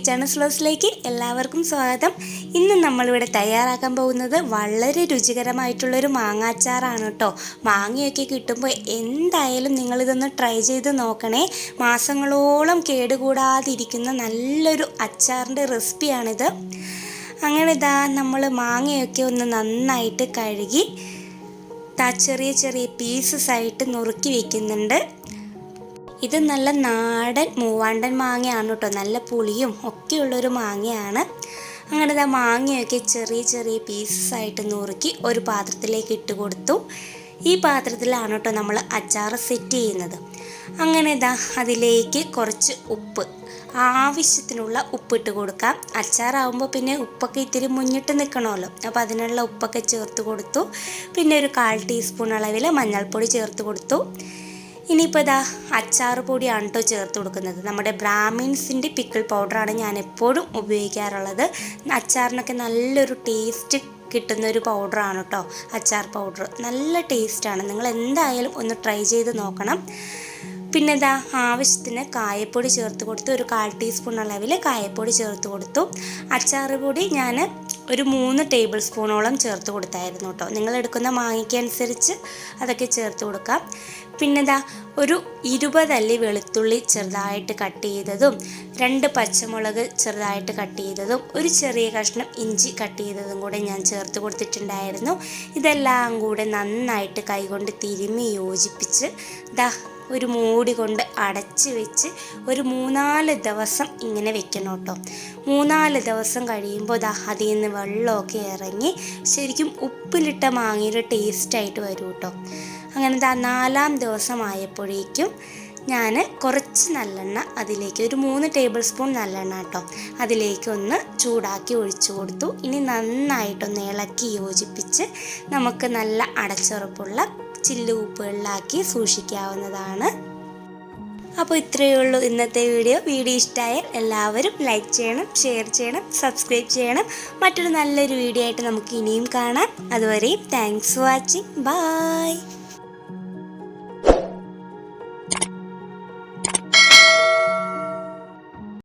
Kitchen സ്ലോസിലേക്ക് എല്ലാവർക്കും സ്വാഗതം. ഇന്ന് നമ്മളിവിടെ തയ്യാറാക്കാൻ പോകുന്നത് വളരെ രുചികരമായിട്ടുള്ളൊരു മാങ്ങാച്ചാറാണ് കേട്ടോ. മാങ്ങയൊക്കെ കിട്ടുമ്പോൾ എന്തായാലും നിങ്ങളിതൊന്ന് ട്രൈ ചെയ്ത് നോക്കണേ. മാസങ്ങളോളം കേടുകൂടാതിരിക്കുന്ന നല്ലൊരു അച്ചാറിൻ്റെ റെസിപ്പിയാണിത്. അങ്ങനെ നമ്മൾ മാങ്ങയൊക്കെ ഒന്ന് നന്നായിട്ട് കഴുകി ചെറിയ ചെറിയ പീസസ് ആയിട്ട് നുറുക്കി വെക്കുന്നുണ്ട്. ഇത് നല്ല നാടൻ മൂവാണ്ടൻ മാങ്ങയാണ് കേട്ടോ. നല്ല പുളിയും ഒക്കെയുള്ളൊരു മാങ്ങയാണ്. അങ്ങനെ മാങ്ങയൊക്കെ ചെറിയ ചെറിയ പീസസ് ആയിട്ട് നുറുക്കി ഒരു പാത്രത്തിലേക്ക് ഇട്ട് കൊടുത്തു. ഈ പാത്രത്തിലാണ് കേട്ടോ നമ്മൾ അച്ചാർ സെറ്റ് ചെയ്യുന്നത്. അങ്ങനെ അതിലേക്ക് കുറച്ച് ഉപ്പ്, ആവശ്യത്തിനുള്ള ഉപ്പിട്ട് കൊടുക്കാം. അച്ചാറാവുമ്പോൾ പിന്നെ ഉപ്പൊക്കെ ഇത്തിരി മുന്നിട്ട് നിൽക്കണമല്ലോ, അപ്പോൾ അതിനുള്ള ഉപ്പൊക്കെ ചേർത്ത് കൊടുത്തു. പിന്നെ ഒരു 1/4 ടീസ്പൂൺ അളവിൽ മഞ്ഞൾപ്പൊടി ചേർത്ത് കൊടുത്തു. ഇനിയിപ്പോൾ അച്ചാർ പൊടിയാണ് കേട്ടോ ചേർത്ത് കൊടുക്കുന്നത്. നമ്മുടെ ബ്രാഹ്മിൻസിൻ്റെ പിക്കിൾ പൗഡറാണ് ഞാൻ എപ്പോഴും ഉപയോഗിക്കാറുള്ളത്. അച്ചാറിനൊക്കെ നല്ലൊരു ടേസ്റ്റ് കിട്ടുന്നൊരു പൗഡറാണ് കേട്ടോ അച്ചാർ പൗഡർ. നല്ല ടേസ്റ്റാണ്. നിങ്ങൾ എന്തായാലും ഒന്ന് ട്രൈ ചെയ്ത് നോക്കണം. പിന്നെ ആവശ്യത്തിന് കായപ്പൊടി ചേർത്ത് കൊടുത്തു. ഒരു 1/4 ടീസ്പൂൺ അളവിൽ കായപ്പൊടി ചേർത്ത് കൊടുത്തു. അച്ചാർ പൊടി ഞാൻ ഒരു 3 ടേബിൾ സ്പൂണോളം ചേർത്ത് കൊടുത്തായിരുന്നു കേട്ടോ. നിങ്ങളെടുക്കുന്ന മാങ്ങയ്ക്കനുസരിച്ച് അതൊക്കെ ചേർത്ത് കൊടുക്കാം. പിന്നെ ഒരു 20 അല്ലി വെളുത്തുള്ളി ചെറുതായിട്ട് കട്ട് ചെയ്തതും 2 പച്ചമുളക് ചെറുതായിട്ട് കട്ട് ചെയ്തതും ഒരു ചെറിയ കഷ്ണം ഇഞ്ചി കട്ട് ചെയ്തതും കൂടെ ഞാൻ ചേർത്ത് കൊടുത്തിട്ടുണ്ടായിരുന്നു. ഇതെല്ലാം കൂടെ നന്നായിട്ട് കൈകൊണ്ട് തിരുമ്മി യോജിപ്പിച്ച് ഒരു മൂടി കൊണ്ട് അടച്ച് വെച്ച് ഒരു 3-4 ദിവസം ഇങ്ങനെ വെക്കണം കേട്ടോ. 3-4 ദിവസം കഴിയുമ്പോൾ അതിൽ നിന്ന് വെള്ളമൊക്കെ ഇറങ്ങി ശരിക്കും ഉപ്പിലിട്ട മാങ്ങയുടെ ടേസ്റ്റായിട്ട് വരും കേട്ടോ. അങ്ങനെ 4-ാം ദിവസം ആയപ്പോഴേക്കും ഞാൻ കുറച്ച് നല്ലെണ്ണ അതിലേക്ക്, ഒരു 3 ടേബിൾ സ്പൂൺ നല്ലെണ്ണ കേട്ടോ, അതിലേക്കൊന്ന് ചൂടാക്കി ഒഴിച്ചു കൊടുത്തു. ഇനി നന്നായിട്ടൊന്ന് ഇളക്കി യോജിപ്പിച്ച് നമുക്ക് നല്ല അടച്ചുറപ്പുള്ള ചില്ല് ഉപ്പുകളിലാക്കി സൂക്ഷിക്കാവുന്നതാണ്. അപ്പോൾ ഇത്രയേ ഉള്ളൂ ഇന്നത്തെ വീഡിയോ ഇഷ്ടമായാൽ എല്ലാവരും ലൈക്ക് ചെയ്യണം, ഷെയർ ചെയ്യണം, സബ്സ്ക്രൈബ് ചെയ്യണം. മറ്റൊരു നല്ലൊരു വീഡിയോ ആയിട്ട് നമുക്ക് ഇനിയും കാണാം. അതുവരെയും താങ്ക്സ് ഫോർ വാച്ചിങ്. ബൈ.